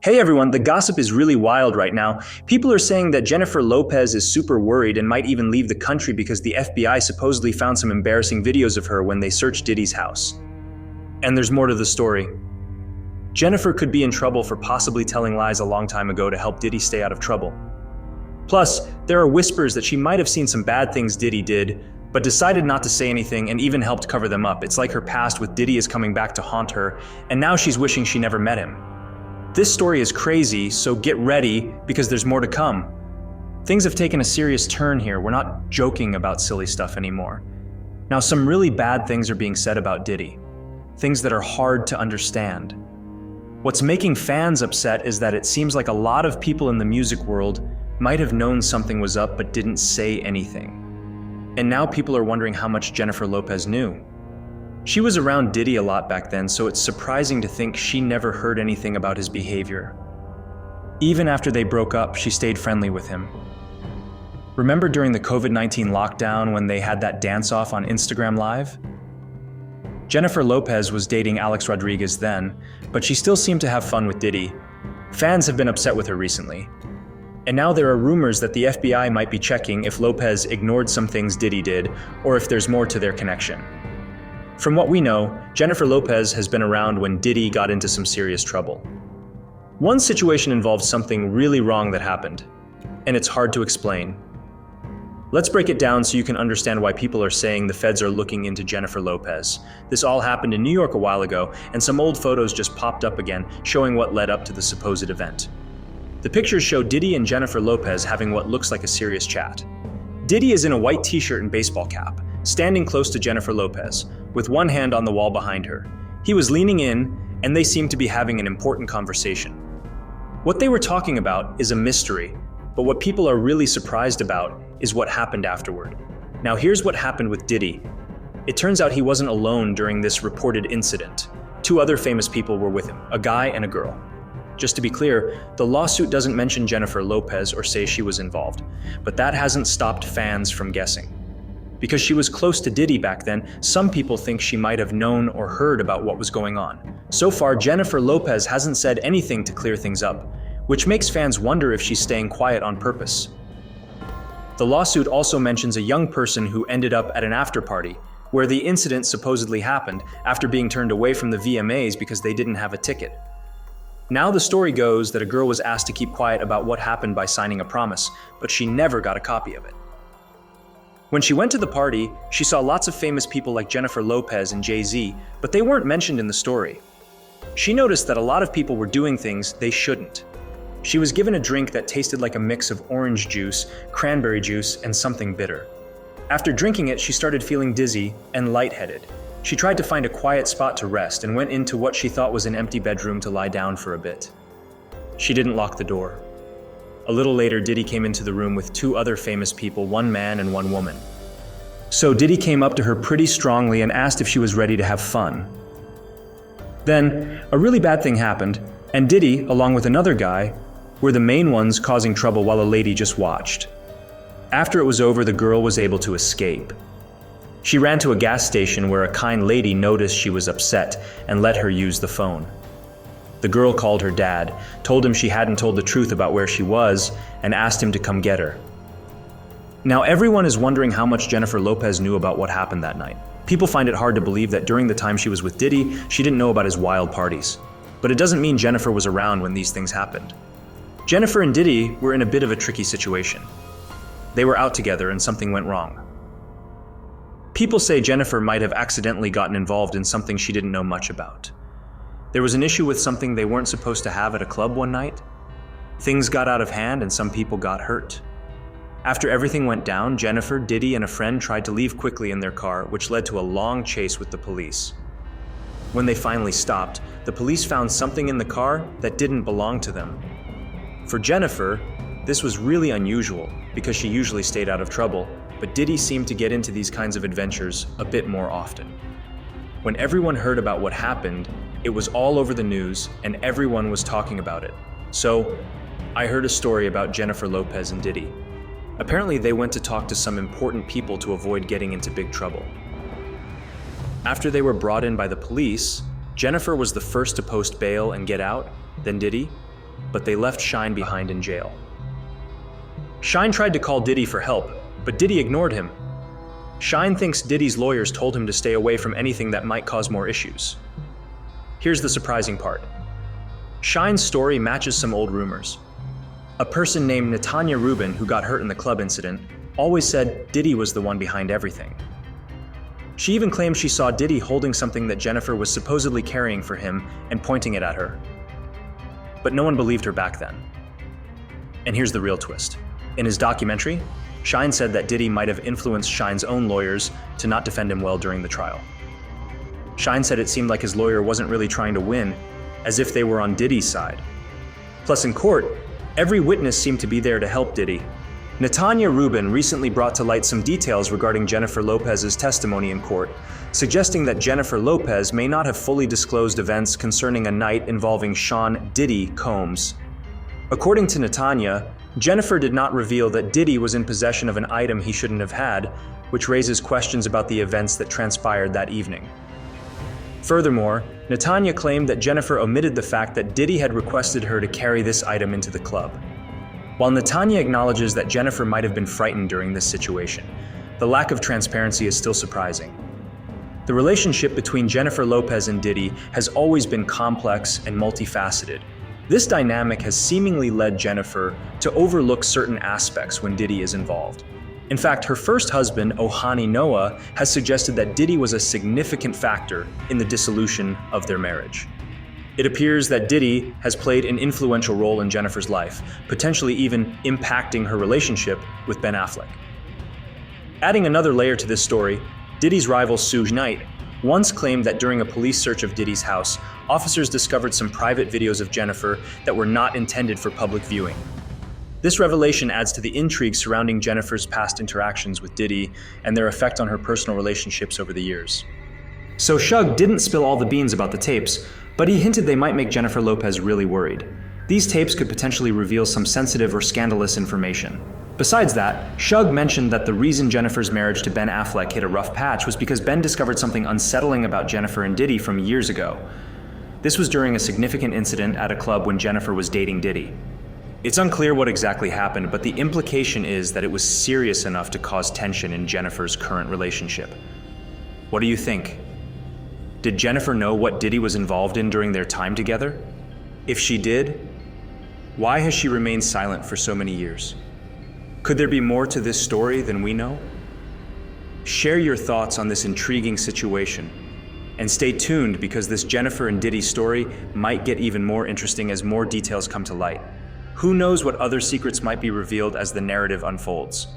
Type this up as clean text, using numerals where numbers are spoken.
Hey everyone, the gossip is really wild right now. People are saying that Jennifer Lopez is super worried and might even leave the country because the FBI supposedly found some embarrassing videos of her when they searched Diddy's house. And there's more to the story. Jennifer could be in trouble for possibly telling lies a long time ago to help Diddy stay out of trouble. Plus, there are whispers that she might have seen some bad things Diddy did, but decided not to say anything and even helped cover them up. It's like her past with Diddy is coming back to haunt her, and now she's wishing she never met him. This story is crazy, so get ready because there's more to come. Things have taken a serious turn here. We're not joking about silly stuff anymore. Now, some really bad things are being said about Diddy. Things that are hard to understand. What's making fans upset is that it seems like a lot of people in the music world might have known something was up but didn't say anything. And now people are wondering how much Jennifer Lopez knew. She was around Diddy a lot back then, so it's surprising to think she never heard anything about his behavior. Even after they broke up, she stayed friendly with him. Remember during the COVID-19 lockdown when they had that dance-off on Instagram Live? Jennifer Lopez was dating Alex Rodriguez then, but she still seemed to have fun with Diddy. Fans have been upset with her recently. And now there are rumors that the FBI might be checking if Lopez ignored some things Diddy did, or if there's more to their connection. From what we know, Jennifer Lopez has been around when Diddy got into some serious trouble. One situation involved something really wrong that happened, and it's hard to explain. Let's break it down so you can understand why people are saying the feds are looking into Jennifer Lopez. This all happened in New York a while ago, and some old photos just popped up again, showing what led up to the supposed event. The pictures show Diddy and Jennifer Lopez having what looks like a serious chat. Diddy is in a white t-shirt and baseball cap, standing close to Jennifer Lopez, with one hand on the wall behind her. He was leaning in, and they seemed to be having an important conversation. What they were talking about is a mystery, but what people are really surprised about is what happened afterward. Now here's what happened with Diddy. It turns out he wasn't alone during this reported incident. Two other famous people were with him, a guy and a girl. Just to be clear, the lawsuit doesn't mention Jennifer Lopez or say she was involved, but that hasn't stopped fans from guessing. Because she was close to Diddy back then, some people think she might have known or heard about what was going on. So far, Jennifer Lopez hasn't said anything to clear things up, which makes fans wonder if she's staying quiet on purpose. The lawsuit also mentions a young person who ended up at an after-party, where the incident supposedly happened after being turned away from the VMAs because they didn't have a ticket. Now the story goes that a girl was asked to keep quiet about what happened by signing a promise, but she never got a copy of it. When she went to the party, she saw lots of famous people like Jennifer Lopez and Jay-Z, but they weren't mentioned in the story. She noticed that a lot of people were doing things they shouldn't. She was given a drink that tasted like a mix of orange juice, cranberry juice, and something bitter. After drinking it, she started feeling dizzy and lightheaded. She tried to find a quiet spot to rest and went into what she thought was an empty bedroom to lie down for a bit. She didn't lock the door. A little later, Diddy came into the room with two other famous people, one man and one woman. So Diddy came up to her pretty strongly and asked if she was ready to have fun. Then, a really bad thing happened, and Diddy, along with another guy, were the main ones causing trouble while a lady just watched. After it was over, the girl was able to escape. She ran to a gas station where a kind lady noticed she was upset and let her use the phone. The girl called her dad, told him she hadn't told the truth about where she was, and asked him to come get her. Now everyone is wondering how much Jennifer Lopez knew about what happened that night. People find it hard to believe that during the time she was with Diddy, she didn't know about his wild parties. But it doesn't mean Jennifer was around when these things happened. Jennifer and Diddy were in a bit of a tricky situation. They were out together and something went wrong. People say Jennifer might have accidentally gotten involved in something she didn't know much about. There was an issue with something they weren't supposed to have at a club one night. Things got out of hand and some people got hurt. After everything went down, Jennifer, Diddy, and a friend tried to leave quickly in their car, which led to a long chase with the police. When they finally stopped, the police found something in the car that didn't belong to them. For Jennifer, this was really unusual because she usually stayed out of trouble, but Diddy seemed to get into these kinds of adventures a bit more often. When everyone heard about what happened, it was all over the news and everyone was talking about it. So, I heard a story about Jennifer Lopez and Diddy. Apparently they went to talk to some important people to avoid getting into big trouble. After they were brought in by the police, Jennifer was the first to post bail and get out, then Diddy, but they left Shine behind in jail. Shine tried to call Diddy for help, but Diddy ignored him. Shine thinks Diddy's lawyers told him to stay away from anything that might cause more issues. Here's the surprising part. Shine's story matches some old rumors. A person named Natanya Rubin, who got hurt in the club incident, always said Diddy was the one behind everything. She even claimed she saw Diddy holding something that Jennifer was supposedly carrying for him and pointing it at her. But no one believed her back then. And here's the real twist. In his documentary, Shine said that Diddy might have influenced Shine's own lawyers to not defend him well during the trial. Shine said it seemed like his lawyer wasn't really trying to win, as if they were on Diddy's side. Plus, in court, every witness seemed to be there to help Diddy. Natanya Rubin recently brought to light some details regarding Jennifer Lopez's testimony in court, suggesting that Jennifer Lopez may not have fully disclosed events concerning a night involving Sean Diddy Combs. According to Natanya, Jennifer did not reveal that Diddy was in possession of an item he shouldn't have had, which raises questions about the events that transpired that evening. Furthermore, Natanya claimed that Jennifer omitted the fact that Diddy had requested her to carry this item into the club. While Natanya acknowledges that Jennifer might have been frightened during this situation, the lack of transparency is still surprising. The relationship between Jennifer Lopez and Diddy has always been complex and multifaceted. This dynamic has seemingly led Jennifer to overlook certain aspects when Diddy is involved. In fact, her first husband, Ohani Noah, has suggested that Diddy was a significant factor in the dissolution of their marriage. It appears that Diddy has played an influential role in Jennifer's life, potentially even impacting her relationship with Ben Affleck. Adding another layer to this story, Diddy's rival Suge Knight once claimed that during a police search of Diddy's house, officers discovered some private videos of Jennifer that were not intended for public viewing. This revelation adds to the intrigue surrounding Jennifer's past interactions with Diddy and their effect on her personal relationships over the years. So Shug didn't spill all the beans about the tapes, but he hinted they might make Jennifer Lopez really worried. These tapes could potentially reveal some sensitive or scandalous information. Besides that, Shug mentioned that the reason Jennifer's marriage to Ben Affleck hit a rough patch was because Ben discovered something unsettling about Jennifer and Diddy from years ago. This was during a significant incident at a club when Jennifer was dating Diddy. It's unclear what exactly happened, but the implication is that it was serious enough to cause tension in Jennifer's current relationship. What do you think? Did Jennifer know what Diddy was involved in during their time together? If she did, why has she remained silent for so many years? Could there be more to this story than we know? Share your thoughts on this intriguing situation, and stay tuned because this Jennifer and Diddy story might get even more interesting as more details come to light. Who knows what other secrets might be revealed as the narrative unfolds?